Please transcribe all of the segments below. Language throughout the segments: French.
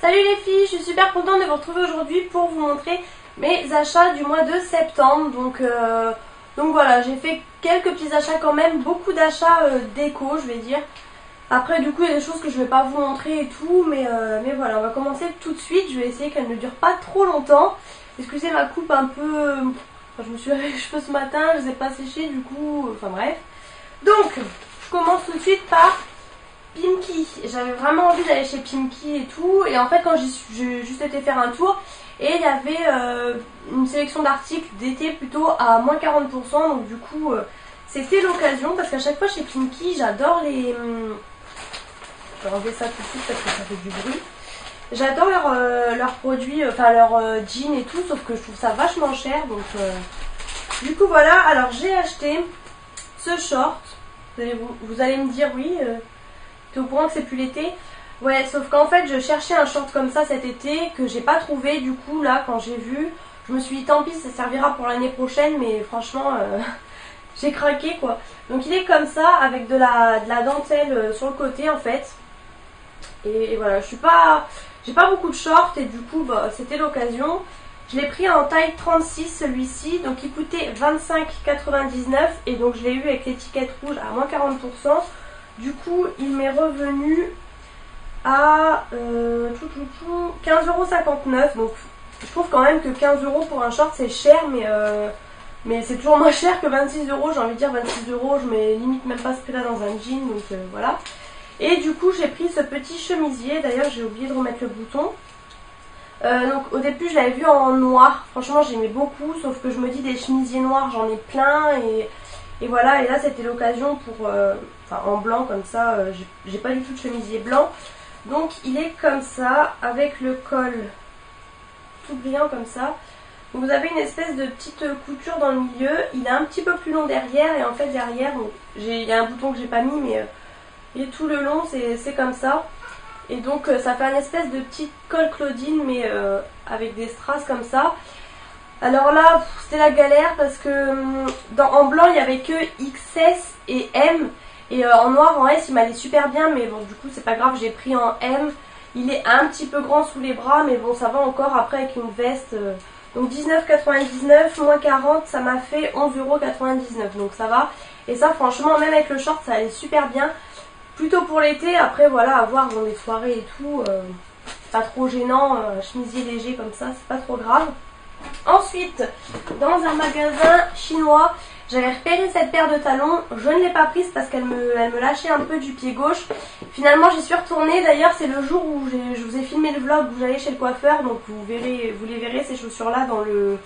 Salut les filles, je suis super contente de vous retrouver aujourd'hui pour vous montrer mes achats du mois de septembre. Donc voilà, j'ai fait quelques petits achats quand même, beaucoup d'achats déco je vais dire. Après du coup il y a des choses que je vais pas vous montrer et tout, mais voilà, on va commencer tout de suite. Je vais essayer qu'elle ne dure pas trop longtemps. Excusez ma coupe un peu... Enfin, je me suis lavé les cheveux ce matin, je les ai pas séchés du coup, enfin bref. Donc, je commence tout de suite par Pimki. J'avais vraiment envie d'aller chez Pimki et tout, et en fait quand j'ai juste été faire un tour, et il y avait une sélection d'articles d'été plutôt à moins 40%, donc du coup c'était l'occasion, parce qu'à chaque fois chez Pimki j'adore les... Je vais enlever ça tout de suite parce que ça fait du bruit. J'adore leurs produits, enfin leurs jeans et tout, sauf que je trouve ça vachement cher, donc du coup voilà. Alors j'ai acheté ce short, vous allez me dire oui, t'es au courant que c'est plus l'été? Ouais, sauf qu'en fait je cherchais un short comme ça cet été que j'ai pas trouvé. Du coup là quand j'ai vu, je me suis dit tant pis, ça servira pour l'année prochaine, mais franchement j'ai craqué quoi. Donc il est comme ça avec de la dentelle sur le côté en fait. Et voilà, j'ai pas beaucoup de shorts et du coup bah, c'était l'occasion. Je l'ai pris en taille 36 celui-ci, donc il coûtait 25,99 et donc je l'ai eu avec l'étiquette rouge à moins 40%. Du coup il m'est revenu à 15,59 €. Donc je trouve quand même que 15 € pour un short c'est cher, mais c'est toujours moins cher que 26 €. J'ai envie de dire 26 €, je mets limite même pas ce prix là dans un jean, donc voilà. Et du coup j'ai pris ce petit chemisier, d'ailleurs j'ai oublié de remettre le bouton. Donc au début je l'avais vu en noir, franchement j'aimais beaucoup, sauf que je me dis des chemisiers noirs j'en ai plein et voilà, et là c'était l'occasion pour... enfin en blanc comme ça, j'ai pas du tout de chemisier blanc. Donc il est comme ça, avec le col tout brillant comme ça. Donc vous avez une espèce de petite couture dans le milieu, il est un petit peu plus long derrière, et en fait derrière, bon, il y a un bouton que j'ai pas mis, mais et tout le long c'est comme ça. Et donc ça fait un espèce de petit col Claudine, mais avec des strass comme ça. Alors là c'était la galère parce que en blanc il n'y avait que XS et M, et en noir, en S il m'allait super bien, mais bon du coup c'est pas grave, j'ai pris en M. Il est un petit peu grand sous les bras, mais bon ça va encore après avec une veste. Donc 19,99 moins 40, ça m'a fait 11,99 €, donc ça va. Et ça franchement même avec le short ça allait super bien. Plutôt pour l'été, après voilà, à voir dans les soirées et tout, pas trop gênant, chemisier léger comme ça, c'est pas trop grave. Ensuite, dans un magasin chinois, j'avais repéré cette paire de talons, je ne l'ai pas prise parce qu'elle me lâchait un peu du pied gauche. Finalement j'y suis retournée, d'ailleurs c'est le jour où je vous ai filmé le vlog où j'allais chez le coiffeur, donc vous les verrez ces chaussures là dans le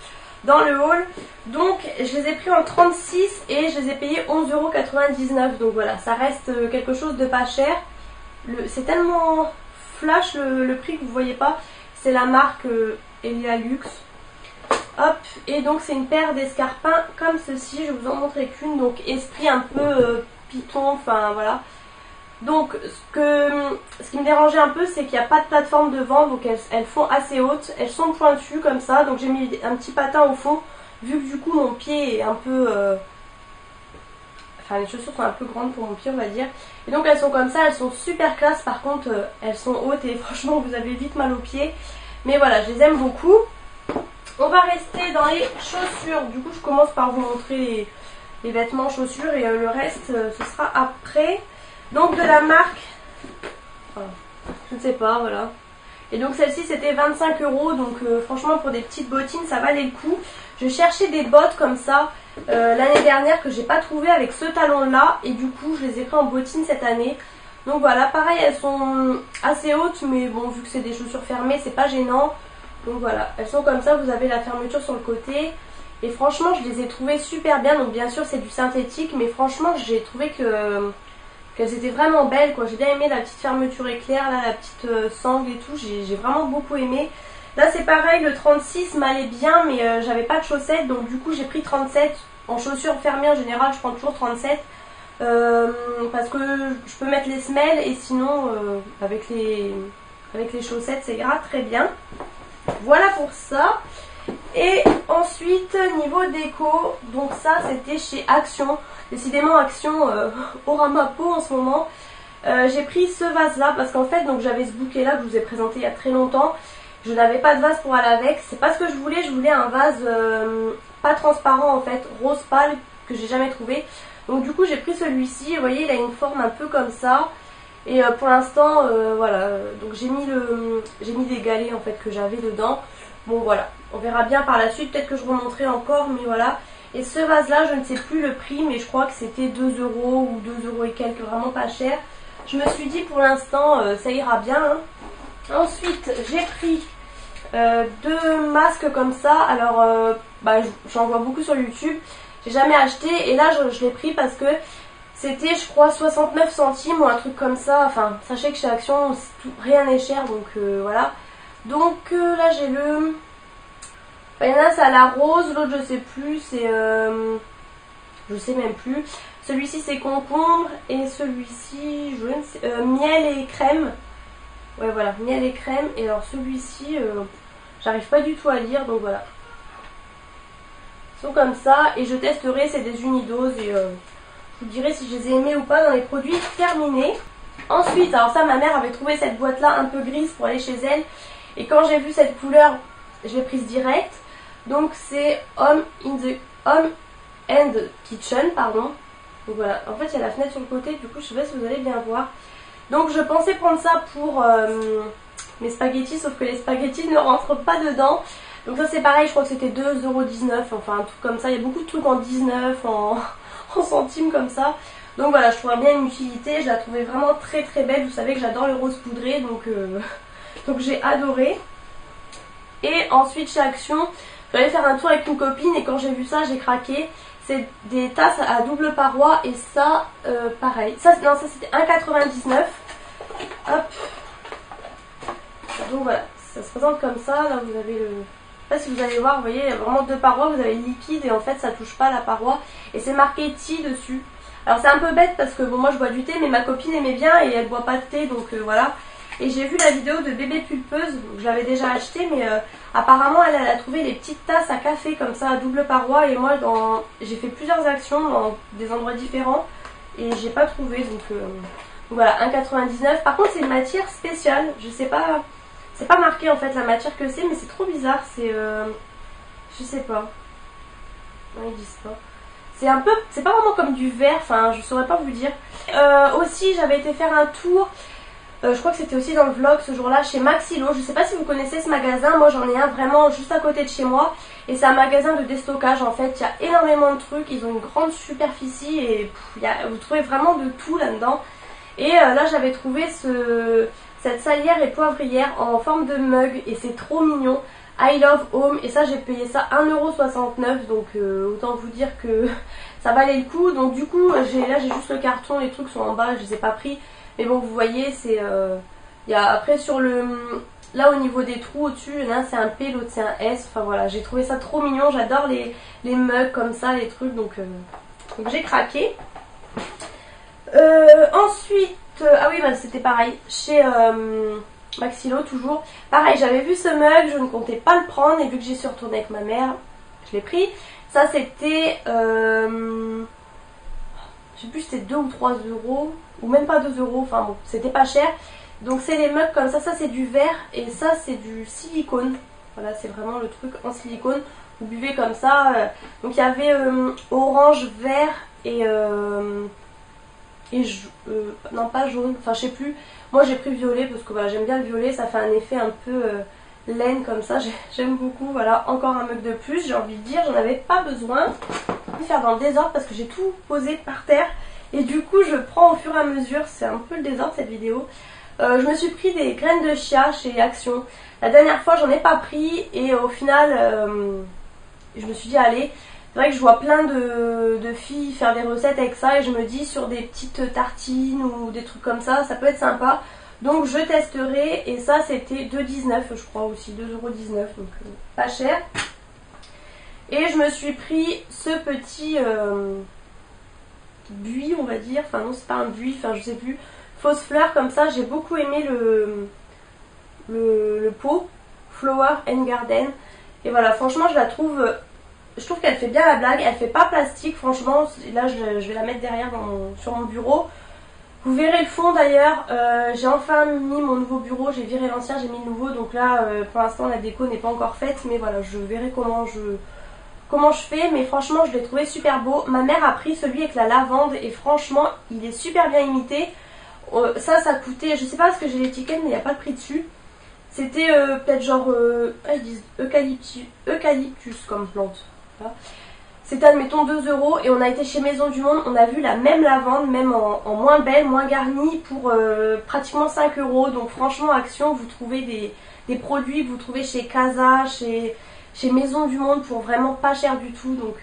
haul. Donc je les ai pris en 36 et je les ai payés 11,99 €. Donc voilà, ça reste quelque chose de pas cher. C'est tellement flash le prix que vous voyez pas. C'est la marque Elia Luxe. Hop, et donc c'est une paire d'escarpins comme ceci, je vais vous en montrer qu'une. Donc esprit un peu python, enfin voilà. Donc ce qui me dérangeait un peu, c'est qu'il n'y a pas de plateforme devant, donc elles font assez hautes, elles sont pointues comme ça, donc j'ai mis un petit patin au fond, vu que du coup mon pied est un peu... Enfin les chaussures sont un peu grandes pour mon pied on va dire, et donc elles sont comme ça, elles sont super classe. Par contre elles sont hautes et franchement vous avez vite mal aux pieds, mais voilà je les aime beaucoup. On va rester dans les chaussures, du coup je commence par vous montrer les vêtements chaussures et le reste ce sera après. Donc de la marque, je ne sais pas, voilà. Et donc celle-ci c'était 25 €, donc franchement pour des petites bottines ça valait le coup. Je cherchais des bottes comme ça l'année dernière que j'ai pas trouvé avec ce talon là, et du coup je les ai pris en bottines cette année. Donc voilà, pareil elles sont assez hautes, mais bon vu que c'est des chaussures fermées c'est pas gênant. Donc voilà, elles sont comme ça, vous avez la fermeture sur le côté. Et franchement je les ai trouvées super bien, donc bien sûr c'est du synthétique, mais franchement j'ai trouvé qu'elles étaient vraiment belles quoi. J'ai bien aimé la petite fermeture éclair là, la petite sangle et tout, j'ai vraiment beaucoup aimé. Là c'est pareil, le 36 m'allait bien, mais j'avais pas de chaussettes, donc du coup j'ai pris 37. En chaussures fermées en général je prends toujours 37, parce que je peux mettre les semelles, et sinon avec les chaussettes ça ira très bien. Voilà pour ça. Et ensuite niveau déco, donc ça c'était chez Action. Décidément Action aura ma peau en ce moment. J'ai pris ce vase là parce qu'en fait donc j'avais ce bouquet là que je vous ai présenté il y a très longtemps. Je n'avais pas de vase pour aller avec, c'est pas ce que je voulais un vase pas transparent en fait, rose pâle que j'ai jamais trouvé. Donc du coup j'ai pris celui-ci, vous voyez il a une forme un peu comme ça. Et pour l'instant voilà, donc j'ai mis des galets en fait que j'avais dedans. Bon voilà, on verra bien par la suite, peut-être que je remonterai encore, mais voilà. Et ce vase là je ne sais plus le prix, mais je crois que c'était 2 euros ou 2 euros et quelques, vraiment pas cher. Je me suis dit pour l'instant ça ira bien hein. Ensuite j'ai pris 2 masques comme ça. Alors j'en vois beaucoup sur YouTube, j'ai jamais acheté et là je l'ai pris parce que c'était je crois 69 centimes ou un truc comme ça. Enfin sachez que chez Action rien n'est cher, donc voilà. Donc là j'ai le... Enfin, il y en a c'est à la rose, l'autre je sais plus, c'est... je sais même plus. Celui-ci c'est concombre et celui-ci je ne sais... miel et crème. Ouais voilà, miel et crème. Et alors celui-ci, j'arrive pas du tout à lire, donc voilà. Ils sont comme ça et je testerai, c'est des unidoses et je vous dirai si je les ai aimés ou pas dans les produits terminés. Ensuite, alors ça ma mère avait trouvé cette boîte là un peu grise pour aller chez elle. Et quand j'ai vu cette couleur, je l'ai prise direct. Donc c'est Home and Kitchen, pardon. Donc voilà, en fait il y a la fenêtre sur le côté, du coup je sais pas si vous allez bien voir. Donc je pensais prendre ça pour mes spaghettis, sauf que les spaghettis ne rentrent pas dedans. Donc ça c'est pareil, je crois que c'était 2,19 €, enfin un truc comme ça. Il y a beaucoup de trucs en 19, en centimes comme ça. Donc voilà, je trouverais bien une utilité, je la trouvais vraiment très très belle. Vous savez que j'adore le rose poudré, donc j'ai adoré. Et ensuite chez Action, j'allais faire un tour avec une copine et quand j'ai vu ça j'ai craqué. C'est des tasses à double paroi et ça pareil. Ça c'était 1,99 €. Hop. Donc voilà, ça se présente comme ça. Là vous avez le... Je sais pas si vous allez voir, vous voyez, il y a vraiment 2 parois, vous avez le liquide et en fait ça touche pas la paroi. Et c'est marqué tea dessus. Alors c'est un peu bête parce que bon moi je bois du thé mais ma copine aimait bien et elle boit pas de thé, donc voilà. Et j'ai vu la vidéo de bébé pulpeuse, donc je l'avais déjà acheté, mais apparemment elle a trouvé des petites tasses à café comme ça à double paroi. Et moi j'ai fait plusieurs actions dans des endroits différents et j'ai pas trouvé, donc voilà, 1,99 €. Par contre c'est une matière spéciale, je sais pas, c'est pas marqué en fait la matière que c'est, mais c'est trop bizarre, c'est je sais pas, non ils disent pas. C'est un peu, c'est pas vraiment comme du verre, enfin je saurais pas vous dire. Aussi j'avais été faire un tour, je crois que c'était aussi dans le vlog ce jour-là, chez Maxilo. Je sais pas si vous connaissez ce magasin, moi j'en ai un vraiment juste à côté de chez moi. Et c'est un magasin de déstockage en fait, il y a énormément de trucs, ils ont une grande superficie et vous trouvez vraiment de tout là-dedans. Et là j'avais trouvé cette salière et poivrière en forme de mug et c'est trop mignon. I Love Home, et ça j'ai payé ça 1,69 €, donc autant vous dire que ça valait le coup. Donc du coup là j'ai juste le carton, les trucs sont en bas, je les ai pas pris. Mais bon vous voyez c'est après sur là au niveau des trous au-dessus, l'un c'est un P, l'autre c'est un S. Enfin voilà, j'ai trouvé ça trop mignon, j'adore les mugs comme ça, les trucs, donc j'ai craqué. Ensuite, ah oui bah c'était pareil, chez Maxilo toujours. Pareil, j'avais vu ce mug, je ne comptais pas le prendre et vu que j'y suis retournée avec ma mère, je l'ai pris. Ça c'était, je sais plus c'était 2 ou 3 € ou même pas 2 €, enfin bon, c'était pas cher. Donc c'est les mugs comme ça c'est du verre et ça c'est du silicone. Voilà, c'est vraiment le truc en silicone. Vous buvez comme ça. Donc il y avait orange, vert et non pas jaune, enfin je sais plus. Moi j'ai pris violet parce que voilà, j'aime bien le violet, ça fait un effet un peu laine comme ça, j'aime beaucoup. Voilà, encore un mug de plus, j'ai envie de dire, j'en avais pas besoin. Je vais faire dans le désordre parce que j'ai tout posé par terre et du coup je prends au fur et à mesure, c'est un peu le désordre cette vidéo. Je me suis pris des graines de chia chez Action. La dernière fois j'en ai pas pris et au final je me suis dit allez. C'est vrai que je vois plein de filles faire des recettes avec ça et je me dis sur des petites tartines ou des trucs comme ça, ça peut être sympa. Donc je testerai et ça c'était 2,19 € je crois aussi, 2,19 €, donc pas cher. Et je me suis pris ce petit buis on va dire, enfin non c'est pas un buis, enfin je sais plus, fausse fleur comme ça. J'ai beaucoup aimé le pot, Flower and Garden. Et voilà, franchement je la trouve... Je trouve qu'elle fait bien la blague, elle fait pas plastique franchement, là je vais la mettre derrière sur mon bureau. Vous verrez le fond d'ailleurs, j'ai enfin mis mon nouveau bureau, j'ai viré l'ancien, j'ai mis le nouveau, donc là pour l'instant la déco n'est pas encore faite, mais voilà, je verrai comment je fais, mais franchement je l'ai trouvé super beau. Ma mère a pris celui avec la lavande et franchement il est super bien imité. Ça coûtait, je sais pas parce que j'ai l'étiquette mais il n'y a pas de prix dessus. C'était peut-être genre, ils disent eucalyptus comme plante. Voilà. C'était admettons 2 € et on a été chez Maison du Monde, on a vu la même lavande, même en moins belle, moins garnie pour pratiquement 5 €. Donc franchement Action, vous trouvez des produits que vous trouvez chez Casa, chez Maison du Monde pour vraiment pas cher du tout. Donc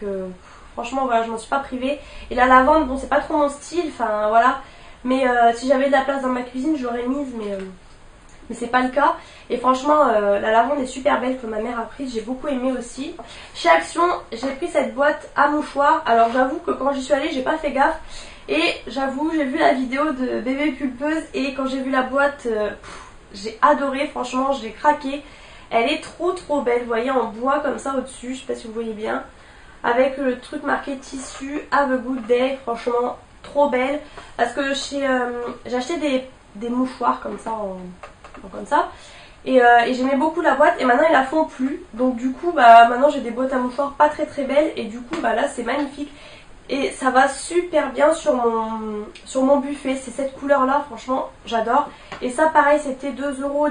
franchement voilà, je m'en suis pas privée. Et la lavande, bon c'est pas trop mon style, enfin voilà. Mais si j'avais de la place dans ma cuisine, je l'aurais mise, mais c'est pas le cas. Et franchement la lavande est super belle que ma mère a prise, j'ai beaucoup aimé aussi. Chez Action j'ai pris cette boîte à mouchoirs. Alors j'avoue que quand j'y suis allée j'ai pas fait gaffe. Et j'avoue j'ai vu la vidéo de bébé pulpeuse et quand j'ai vu la boîte j'ai adoré, franchement j'ai craqué. Elle est trop belle, vous voyez en bois comme ça au dessus, je sais pas si vous voyez bien. Avec le truc marqué tissu Have a good day, franchement trop belle. Parce que j'ai acheté des mouchoirs comme ça comme ça et j'aimais beaucoup la boîte et maintenant ils la font plus, donc du coup bah maintenant j'ai des boîtes à mouchoirs pas très belles et du coup bah là c'est magnifique et ça va super bien sur mon buffet. C'est cette couleur là, franchement j'adore. Et ça pareil c'était 2,19 € ou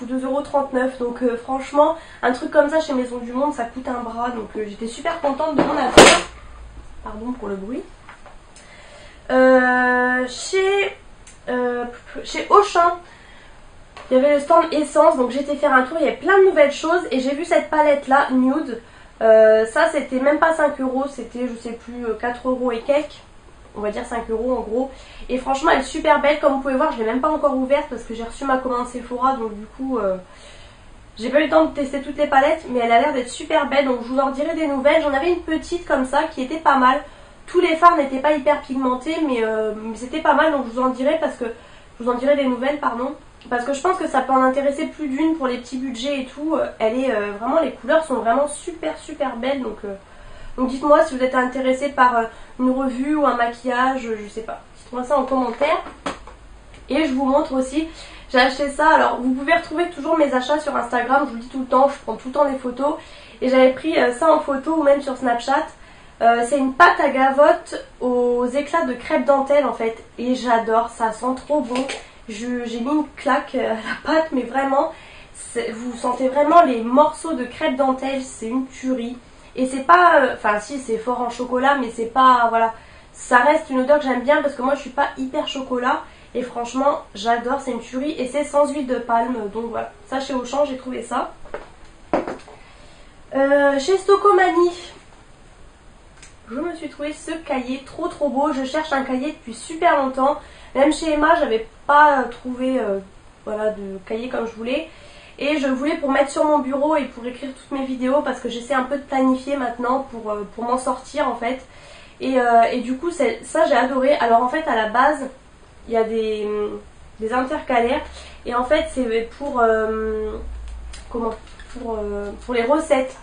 2,39 €, donc franchement un truc comme ça chez Maison du Monde ça coûte un bras, donc j'étais super contente de mon affaire. Pardon pour le bruit. Chez Auchan il y avait le stand essence, donc j'étais faire un tour, il y avait plein de nouvelles choses et j'ai vu cette palette là, nude. Ça c'était même pas 5 €, c'était je sais plus 4 € et quelques, on va dire 5 € en gros. Et franchement elle est super belle, comme vous pouvez voir je l'ai même pas encore ouverte parce que j'ai reçu ma commande Sephora, donc du coup j'ai pas eu le temps de tester toutes les palettes, mais elle a l'air d'être super belle, donc je vous en dirai des nouvelles. J'en avais une petite comme ça qui était pas mal. Tous les fards n'étaient pas hyper pigmentés, mais c'était pas mal, donc je vous en dirai des nouvelles, pardon. Parce que je pense que ça peut en intéresser plus d'une pour les petits budgets et tout. Elle est vraiment, les couleurs sont vraiment super belles, donc dites-moi si vous êtes intéressé par une revue ou un maquillage, je sais pas. Dites-moi ça en commentaire. Et je vous montre aussi, j'ai acheté ça, alors vous pouvez retrouver toujours mes achats sur Instagram, je vous le dis tout le temps, je prends tout le temps des photos. Et j'avais pris ça en photo ou même sur Snapchat. C'est une pâte à gavotte aux éclats de crêpe dentelle en fait. Et j'adore, ça sent trop bon. J'ai mis une claque à la pâte, mais vraiment, vous sentez vraiment les morceaux de crêpe dentelle, c'est une tuerie. Et c'est pas, enfin si c'est fort en chocolat, mais c'est pas, voilà, ça reste une odeur que j'aime bien parce que moi je suis pas hyper chocolat. Et franchement, j'adore, c'est une tuerie et c'est sans huile de palme, donc voilà. Ça chez Auchan, j'ai trouvé ça. Chez Stocomanie, je me suis trouvé ce cahier trop beau. Je cherche un cahier depuis super longtemps. Même chez Emma, j'avais pas trouvé voilà, de cahier comme je voulais. Et je voulais pour mettre sur mon bureau et pour écrire toutes mes vidéos parce que j'essaie un peu de planifier maintenant pour m'en sortir en fait. Et du coup, ça j'ai adoré. Alors en fait, à la base, il y a des intercalaires. Et en fait, c'est pour les recettes.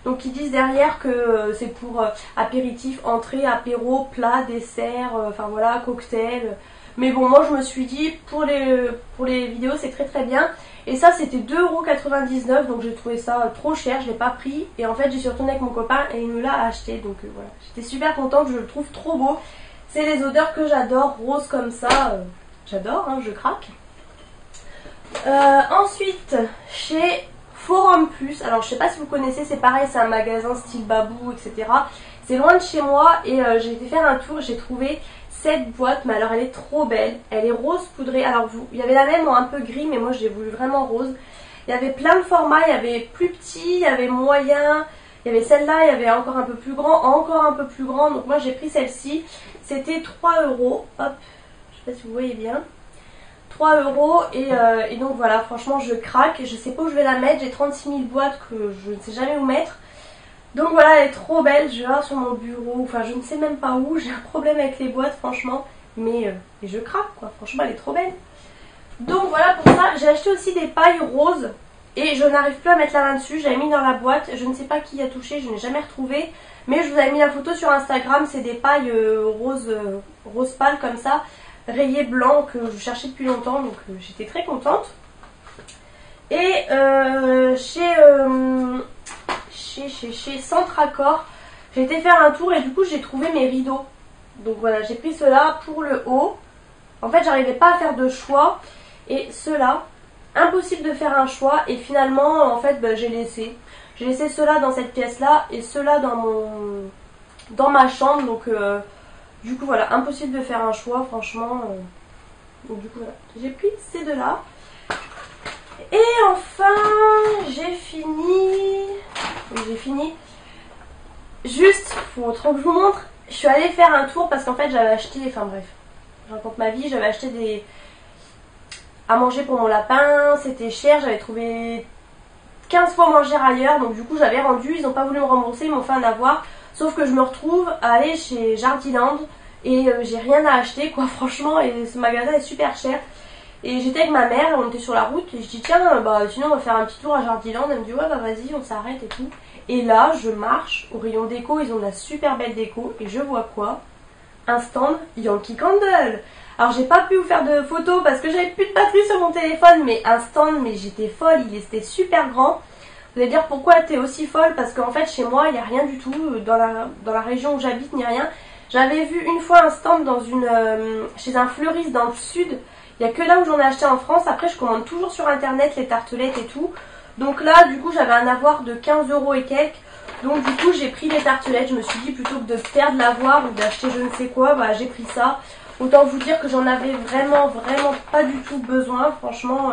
Donc ils disent derrière que c'est pour apéritif, entrée, apéro, plat, dessert, enfin voilà, cocktail. Mais bon, moi je me suis dit pour les vidéos c'est très bien. Et ça c'était 2,99 €, donc j'ai trouvé ça trop cher, je l'ai pas pris. Et en fait j'y suis retournée avec mon copain et il me l'a acheté. Donc voilà, j'étais super contente, je le trouve trop beau. C'est les odeurs que j'adore, rose comme ça, j'adore, hein, je craque. Ensuite, chez Forum Plus, alors je sais pas si vous connaissez, c'est pareil, c'est un magasin style Babou, etc. C'est loin de chez moi et j'ai été faire un tour, j'ai trouvé cette boîte, mais alors elle est trop belle, elle est rose poudrée. Alors il y avait la même en un peu gris, mais moi j'ai voulu vraiment rose. Il y avait plein de formats, il y avait plus petit, il y avait moyen, il y avait celle-là, il y avait encore un peu plus grand, donc moi j'ai pris celle-ci. C'était 3 €, hop, je sais pas si vous voyez bien. 3 € et donc voilà, franchement je craque, je sais pas où je vais la mettre, j'ai 36 000 boîtes que je ne sais jamais où mettre. Donc voilà, elle est trop belle, je vais voir sur mon bureau, enfin je ne sais même pas où, j'ai un problème avec les boîtes franchement, mais je craque quoi, franchement elle est trop belle. Donc voilà pour ça, j'ai acheté aussi des pailles roses et je n'arrive plus à mettre la main dessus, j'avais mis dans la boîte, je ne sais pas qui a touché, je n'ai jamais retrouvé, mais je vous avais mis la photo sur Instagram, c'est des pailles rose pâle comme ça. rayé blanc que je cherchais depuis longtemps, donc j'étais très contente. Et chez Centre Accord, j'ai été faire un tour et du coup j'ai trouvé mes rideaux. Donc voilà, j'ai pris ceux-là pour le haut. En fait, j'arrivais pas à faire de choix. Et ceux-là, impossible de faire un choix. Et finalement, en fait, j'ai laissé. J'ai laissé ceux-là dans cette pièce-là et ceux-là dans ma chambre. Donc, du coup, voilà, impossible de faire un choix, franchement. Donc, du coup, voilà, j'ai pris ces deux-là. Et enfin, j'ai fini. Juste, faut trop que je vous montre. Je suis allée faire un tour parce qu'en fait, j'avais acheté. Enfin bref, je raconte ma vie. J'avais acheté à manger pour mon lapin. C'était cher. J'avais trouvé 15 fois moins cher ailleurs. Donc, du coup, j'avais rendu. Ils n'ont pas voulu me rembourser. Ils m'ont fait un avoir. Sauf que je me retrouve à aller chez Jardiland. Et j'ai rien à acheter, quoi, franchement. Et ce magasin est super cher. Et j'étais avec ma mère, on était sur la route, et je dis tiens, sinon on va faire un petit tour à Jardiland. Elle me dit ouais, vas-y, on s'arrête et tout. Et là, je marche au rayon déco, ils ont de la super belle déco, et je vois quoi? Un stand Yankee Candle. Alors j'ai pas pu vous faire de photos parce que j'avais plus de batterie sur mon téléphone, mais un stand, mais j'étais folle, il était super grand. Vous allez dire pourquoi t'es aussi folle? Parce qu'en fait chez moi, il n'y a rien du tout, dans la région où j'habite, ni rien. J'avais vu une fois un stand chez un fleuriste dans le sud. Il n'y a que là où j'en ai acheté en France. Après, je commande toujours sur internet les tartelettes et tout. Donc là, du coup, j'avais un avoir de 15 € et quelques. Donc du coup, j'ai pris les tartelettes. Je me suis dit, plutôt que de perdre l'avoir ou d'acheter je ne sais quoi, j'ai pris ça. Autant vous dire que j'en avais vraiment pas du tout besoin. Franchement,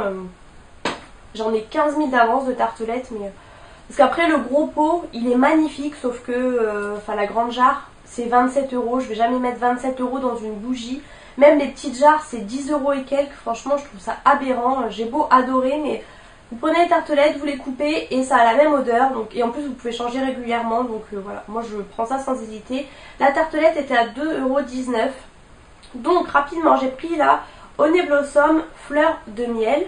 j'en ai 15 000 d'avance de tartelettes. Parce qu'après, le gros pot, il est magnifique. Sauf que la grande jarre, c'est 27 €. Je vais jamais mettre 27 € dans une bougie. Même les petites jarres, c'est 10 € et quelques. Franchement, je trouve ça aberrant. J'ai beau adorer, mais vous prenez les tartelettes, vous les coupez et ça a la même odeur. Donc, et en plus, vous pouvez changer régulièrement. Donc voilà, moi je prends ça sans hésiter. La tartelette était à 2,19 €. Donc rapidement, j'ai pris la Honey Blossom fleur de miel.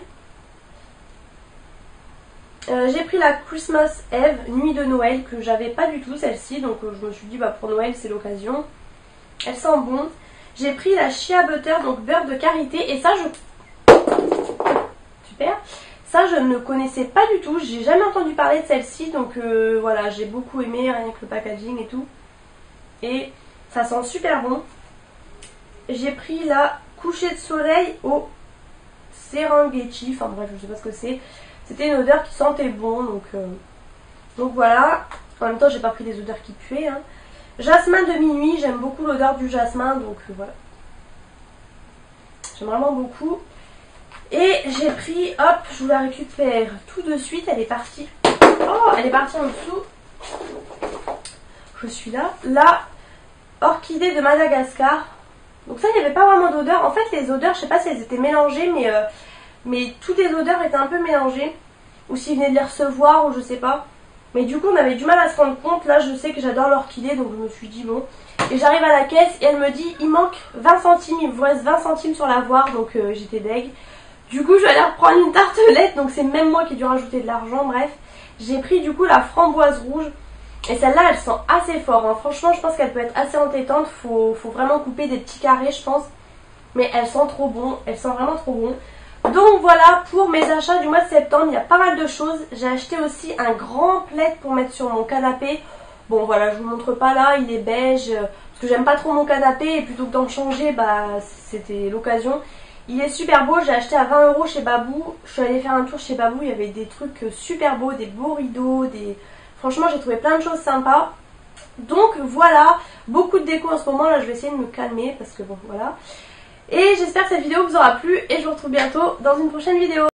J'ai pris la Christmas Eve, nuit de Noël, que j'avais pas du tout celle-ci. Donc je me suis dit, pour Noël, c'est l'occasion. Elle sent bon. J'ai pris la Shea Butter, donc beurre de karité, et ça super, ça je ne connaissais pas du tout, j'ai jamais entendu parler de celle-ci, donc voilà, j'ai beaucoup aimé, rien que le packaging et tout, et ça sent super bon. J'ai pris la coucher de soleil au Serengeti, enfin bref, je sais pas ce que c'est, c'était une odeur qui sentait bon, donc voilà, en même temps j'ai pas pris des odeurs qui puaient, hein. Jasmin de minuit, j'aime beaucoup l'odeur du jasmin, donc voilà. J'aime vraiment beaucoup. Et j'ai pris, hop, je vous la récupère tout de suite, elle est partie. Oh, elle est partie en dessous. Je suis là. La orchidée de Madagascar. Donc ça, il n'y avait pas vraiment d'odeur. En fait, les odeurs, je sais pas si elles étaient mélangées, mais toutes les odeurs étaient un peu mélangées. Ou s'ils venaient de les recevoir, ou je sais pas. Mais du coup, on avait du mal à se rendre compte. Là, je sais que j'adore l'orchidée, donc je me suis dit bon. Et j'arrive à la caisse et elle me dit il manque 20 centimes, il vous reste 20 centimes sur l'avoir, donc j'étais deg. Du coup, je vais aller reprendre une tartelette, donc c'est même moi qui ai dû rajouter de l'argent, bref. J'ai pris du coup la framboise rouge. Et celle-là, elle sent assez fort, hein. Franchement, je pense qu'elle peut être assez entêtante. Faut vraiment couper des petits carrés, je pense. Mais elle sent trop bon, elle sent vraiment trop bon. Donc voilà pour mes achats du mois de septembre, il y a pas mal de choses. J'ai acheté aussi un grand plaid pour mettre sur mon canapé. Bon voilà, je vous montre pas là, il est beige, parce que j'aime pas trop mon canapé et plutôt que d'en changer, c'était l'occasion. Il est super beau, j'ai acheté à 20 € chez Babou. Je suis allée faire un tour chez Babou, il y avait des trucs super beaux, des beaux rideaux, franchement j'ai trouvé plein de choses sympas. Donc voilà, beaucoup de déco en ce moment, là je vais essayer de me calmer parce que bon voilà. Et j'espère que cette vidéo vous aura plu et je vous retrouve bientôt dans une prochaine vidéo.